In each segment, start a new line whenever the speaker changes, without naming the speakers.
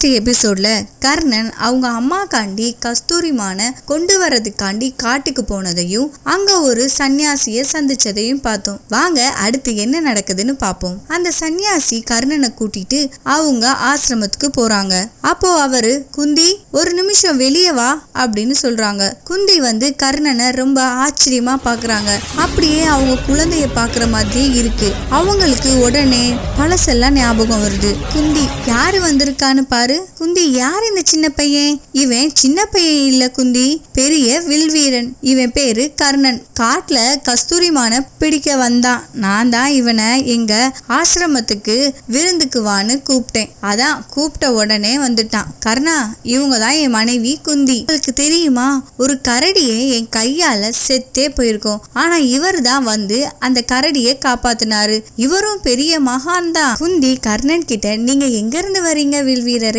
Last எபிசோட்ல கர்ணன் அவங்க அம்மாக்காண்டி கஸ்தூரிமான கொண்டு வரதுக்காண்டி காட்டுக்கு போனதையும் அங்க ஒரு சன்னியாசிய சந்திச்சதையும் பார்த்தோம். வாங்க அடுத்து என்ன நடக்குதுன்னு பார்ப்போம். அந்த சன்னியாசி கர்ணனை கூட்டிட்டு அவங்க ஆசிரமத்துக்கு போறாங்க. அப்போ அவரு குந்தி ஒரு நிமிஷம் வெளியே வா அப்படின்னு சொல்றாங்க. குந்தி வந்து கர்ணனை ரொம்ப ஆச்சரியமா பாக்குறாங்க. அப்படியே அவங்க குழந்தைய பாக்குற மாதிரியே இருக்கு. அவங்களுக்கு உடனே பழசெல்லாம் ஞாபகம் வருது. குந்தி யாரு வந்திருக்கான்னு பாரு. குந்தி யார் இந்த சின்ன பையன்? இவன் சின்ன பையன் இல்ல குந்தி, பெரிய வில்வீரன். இவன் பேரு கர்ணன். காட்டுல கஸ்தூரிமான பிடிக்க வந்தான். நான் தான் இவனை எங்க ஆசிரமத்துக்கு விருந்துக்கு வான்னு கூப்பிட்டேன். அதான் கூப்பிட்ட உடனே வந்துட்டான். கர்ணா, இவங்க தான் என் மனைவி குந்தி. உங்களுக்கு தெரியுமா, ஒரு கரடியை என் கையால செத்தே போயிருக்கோம். ஆனா இவர் தான் வந்து அந்த கரடியை காப்பாத்தினாரு. இவரும் பெரிய மகான் தான். குந்தி கர்ணன் கிட்ட, நீங்க எங்க இருந்து வரீங்க வில்வீரரே?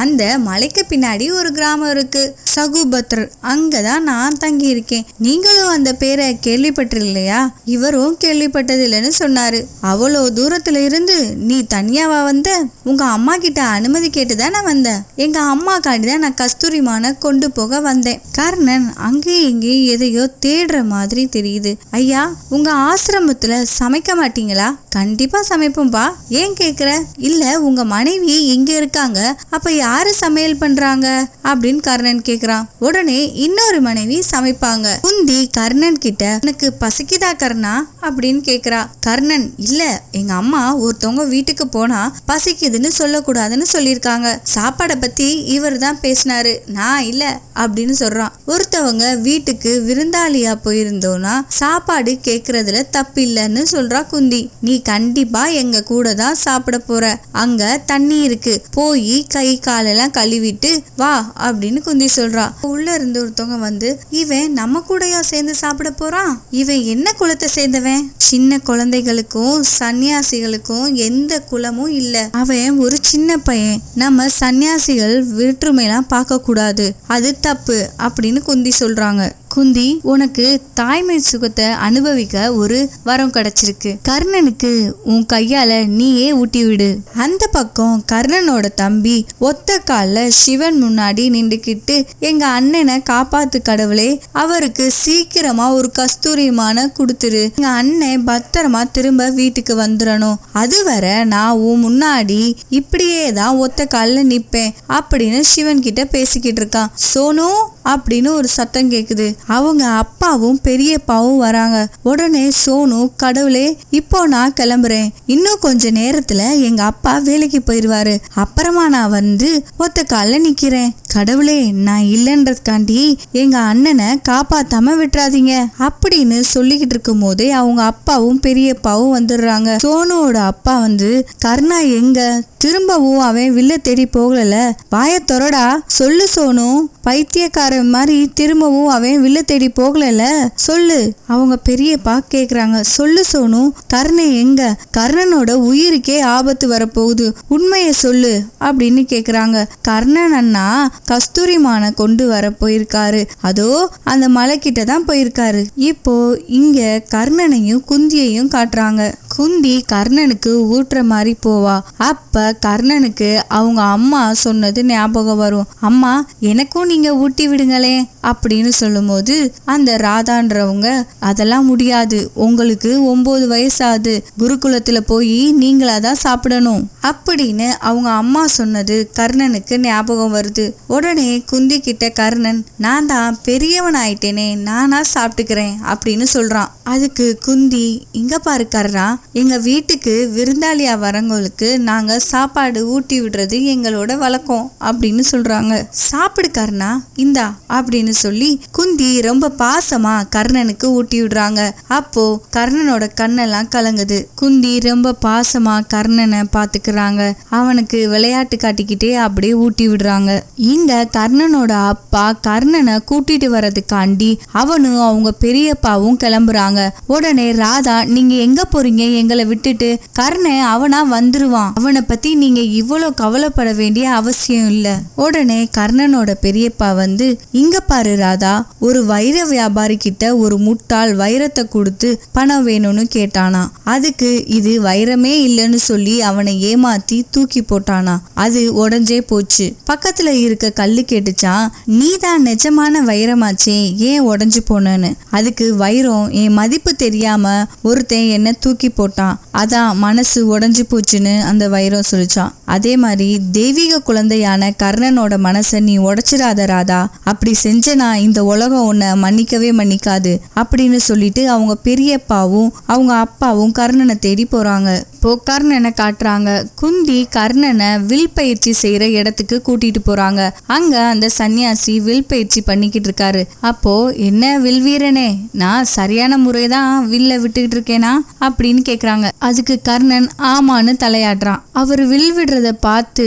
அந்த மலைக்கு பின்னாடி ஒரு கிராமம் இருக்கு, சகுபத்ர். அங்கதான் நான் தங்கி இருக்கேன். நீங்களும் அந்த பேரை கேள்விப்பட்டிருக்கலையா? இவரும் கேள்விப்பட்டதில்லைன்னு சொன்னாரு. அவ்வளோ தூரத்துல இருந்து நீ தனியாவா வந்த? உங்க அம்மா கிட்ட அனுமதி கேட்டுதான் நான் வந்தேன். எங்க அம்மா காண்டிதான் நான் கஸ்தூரிமான கொண்டு போக வந்தேன். கர்ணன் அங்கேயும் இங்கேயும் எதையோ தேடுற மாதிரி தெரியுது. ஐயா, உங்க ஆசிரமத்துல சமைக்க மாட்டீங்களா? கண்டிப்பா சமைப்போம்பா. ஏன் கேக்குற? இல்ல, உங்க மனைவி இங்க இருக்காங்க, அப்ப யாரு சமையல் பண்றாங்க அப்படின்னு கர்ணன் கேக்குறான். உடனே இன்னொரு மனைவி சமைப்பாங்க. குந்தி கர்ணன் கிட்ட, எனக்கு பசிக்குதா கர்ணா அப்படின்னு கேக்குறா. கர்ணன், இல்ல, எங்க அம்மா ஒருத்தவங்க வீட்டுக்கு போனா பசிக்குதுன்னு சொல்லக்கூடாதுன்னு சொல்லியிருக்காங்க. சாப்பாடை பத்தி இவர் தான் பேசினாரு, நான் இல்ல அப்படின்னு சொல்றான். ஒருத்தவங்க வீட்டுக்கு விருந்தாளியா போயிருந்தோம்னா சாப்பாடு கேக்குறதுல தப்பு இல்லைன்னு சொல்றா குந்தி. நீ கண்டிப்பா எங்க கூட தான் சாப்பிட போற. அங்க தண்ணி இருக்கு, போய் கை காலெல்லாம் கழுவிட்டு வா அப்படின்னு குந்தி சொல்றா. உள்ள இருந்து ஒருத்தவங்க வந்து, இவன் நம்ம கூடயா சேர்ந்து சாப்பிட போறான்? இவன் என்ன குலத்தை சேர்ந்தவன்? சின்ன குழந்தைகளுக்கும் சன்னியாசிகளுக்கும் எந்த குலமும் இல்ல. அவன் ஒரு சின்ன பையன். நம்ம சன்னியாசிகள் வேற்றுமையெல்லாம் பார்க்க கூடாது, அது தப்பு அப்படின்னு குந்தி சொல்றாங்க. குந்தி, உனக்கு தாய்மை சுகத்தை அனுபவிக்க ஒரு வரம் கிடைச்சிருக்கு. கர்ணனுக்கு உன் கையால நீயே ஊட்டி விடு. அந்த பக்கம் கர்ணனோட தம்பி ஒத்த கால சிவன் முன்னாடி நின்றுக்கிட்டு, எங்க அண்ணனை காப்பாத்து கடவுளே, அவருக்கு சீக்கிரமா ஒரு கஸ்தூரிமான கொடுத்துரு. எங்க அண்ணன் பத்திரமா திரும்ப வீட்டுக்கு வந்துடணும். அதுவரை நான் உன் முன்னாடி இப்படியே தான் ஒத்த கால நிப்பேன் அப்படின்னு சிவன் கிட்ட பேசிக்கிட்டு இருக்கான். சோனு அப்படின்னு ஒரு சத்தம் கேக்குது. அவங்க அப்பாவும் பெரியப்பாவும் வராங்க. உடனே சோனு, கடவுளே, இப்போ நான் கிளம்புறேன். இன்னும் கொஞ்ச நேரத்துல எங்க அப்பா வேலைக்கு போயிருவாரு. அப்புறமா நான் வந்து ஒத்த கால நிக்கிறேன். கடவுளே, நான் இல்லைன்றதுக்காண்டி எங்க அண்ணனை காப்பாத்தாம விட்டுறாதீங்க அப்படின்னு சொல்லிக்கிட்டு இருக்கும் போதே அவங்க அப்பாவும் பெரியப்பாவும் வந்துடுறாங்க. சோனுவோட அப்பா வந்து, கர்ணா எங்க? திரும்பவும் அவன் வில்ல தேடி போகல. வாய தொரடா, சொல்லு சோனு. பைத்தியக்காரன் மாதிரி திரும்பவும் அவன் வில்ல தேடி போகல, சொல்லு. அவங்க பெரியப்பா கேக்குறாங்க. சொல்லு சோனு, கர்ணன் எங்க? கர்ணனோட உயிருக்கே ஆபத்து வரப்போகுது, உண்மைய சொல்லு அப்படின்னு கேக்குறாங்க. கர்ணன் அண்ணா கஸ்தூரிமான கொண்டு வர போயிருக்காரு. அதோ அந்த மலை கிட்ட தான் போயிருக்காரு. இப்போ இங்க கர்ணனையும் குந்தியையும் காட்டுறாங்க. குந்தி கர்ணனுக்கு ஊட்டுற மாதிரி போவா. அப்ப கர்ணனுக்கு அவங்க அம்மா சொன்னது ஞாபகம் வரும். அம்மா, எனக்கும் நீங்க ஊட்டி விடுங்களே அப்படின்னு சொல்லும் போது அந்த ராதான்றவங்க, அதெல்லாம் முடியாது, உங்களுக்கு 9 வயசாது, குருகுலத்துல போய் நீங்களாதான் சாப்பிடணும் அப்படின்னு அவங்க அம்மா சொன்னது கர்ணனுக்கு ஞாபகம் வருது. உடனே குந்தி கிட்ட கர்ணன், நான் தான் பெரியவன் ஆயிட்டேனே, நானா சாப்பிட்டுக்கிறேன் அப்படின்னு சொல்றான். அதுக்கு குந்தி, இங்க பாரு கர்ணா, எங்க வீட்டுக்கு விருந்தாளியா வரவங்களுக்கு நாங்க சாப்பாடு ஊட்டி விடுறது எங்களோட வழக்கம் அப்படின்னு சொல்றாங்க. சாப்பிடு கர்ணா, இந்தா அப்படின்னு சொல்லி குந்தி ரொம்ப பாசமா கர்ணனுக்கு ஊட்டி விடுறாங்க. அப்போ கர்ணனோட கண்ணெல்லாம் கலங்குது. குந்தி ரொம்ப பாசமா கர்ணனை பாத்துக்கிறாங்க. அவனுக்கு விளையாட்டு காட்டிக்கிட்டே அப்படியே ஊட்டி விடுறாங்க. இந்த கர்ணனோட அப்பா கர்ணனை கூட்டிட்டு வர்றதுக்காண்டி அவனும் அவங்க பெரியப்பாவும் கிளம்புறாங்க. உடனே ராதா, நீங்க எங்க போறீங்க? எங்களை விட்டுட்டு. கர்ணன் அவனா வந்துருவான், அவனை பத்தி நீங்க இவ்வளவு கவலைப்பட வேண்டிய அவசியம் இல்ல. உடனே கர்ணனோட பெரியப்பா வந்து, இங்க பாரு ராதா, ஒரு வைர வியாபாரி கிட்ட ஒரு முட்டாள் வைரத்தை கொடுத்து பணம் வேணும்னு கேட்டானா. அதுக்கு இது வைரமே இல்லைன்னு சொல்லி அவனை ஏமாத்தி தூக்கி போட்டானா. அது உடஞ்சே போச்சு. பக்கத்துல இருக்க கல்லு கேட்டுச்சான், நீதான் நிஜமான வைரமாச்சே, ஏன் உடஞ்சு போனன்னு. அதுக்கு வைரம் என் மதிப்பு தெரியாம ஒருத்தன் என்ன தூக்கி போட்டான், அதான் மனசு உடஞ்சு போச்சுன்னு அந்த வைரம் சொல்லிச்சான். அதே மாதிரி தெய்வீக குழந்தையான கர்ணனோட மனசை நீ உடைச்சிடாத ராதா, அப்படி செஞ்சனா இந்த உலகம் உன்னை மன்னிக்கவே மன்னிக்காது அப்படின்னு சொல்லிட்டு அவங்க பெரியப்பாவும் அவங்க அப்பாவும் கர்ணனை தேடி போறாங்க. இப்போ கர்ணனை காட்டுறாங்க. குந்தி கர்ணனை வில் பயிற்சி செய்யற இடத்துக்கு கூட்டிட்டு போறாங்க. அங்க அந்த சன்னியாசி வில் பயிற்சி பண்ணிக்கிட்டு இருக்காரு. அப்போ, என்ன வில் வீரனே, நான் சரியான முறைதான் வில்ல விட்டுக்கிட்டு இருக்கேனா அப்படின்னு கேக்குறாங்க. அதுக்கு கர்ணன் ஆமான்னு தலையாடுறான். அவர் வில் விடுறத பார்த்து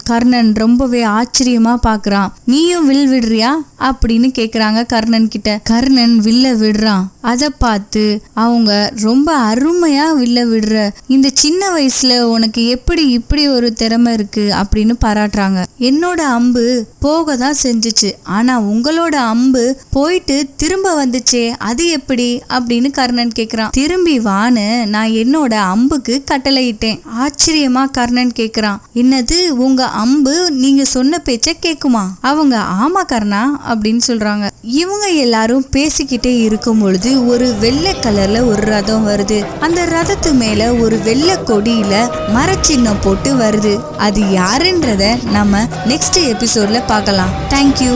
கர்ணன் ரொம்பவே ஆச்சரியமா பாக்குறான். நீயும் வில் விடுறியா அப்படின்னு கேக்குறாங்க கர்ணன் கிட்ட. கர்ணன் வில்ல விடுறான். அதை பார்த்து அவங்க ரொம்ப அருமையா வில்ல விடுற, இந்த சின்ன வயசுல உனக்கு எப்படி இப்படி ஒரு திறமை இருக்கு அப்படின்னு பாராட்டுறாங்க. என்னோட அம்பு போக தான் செஞ்சுச்சு, ஆனா உங்களோட அம்பு போயிட்டு திரும்ப வந்துச்சே, அது எப்படி அப்படின்னு கர்ணன் கேக்குறான். திரும்பி வான்னு நான் என்னோட அம்புக்கு கட்டளையிட்டேன். ஆச்சரியமா கர்ணன் கேக்குறான். என்னது, உங்க அம்பு நீங்க சொன்ன பேச்ச கேக்குமா? அவங்க ஆமா கர்ணா அப்படின்னு சொல்றாங்க. இவங்க எல்லாரும் பேசிக்கிட்டே இருக்கும் பொழுது ஒரு வெள்ளை கலர்ல ஒரு ரதம் வருது. அந்த ரதத்து மேல ஒரு வெள்ளை கொடியில மரச்சின்னம் போட்டு வருது. அது யாருன்றத நம்ம நெக்ஸ்ட் எபிசோட்ல பார்க்கலாம். தேங்க்யூ.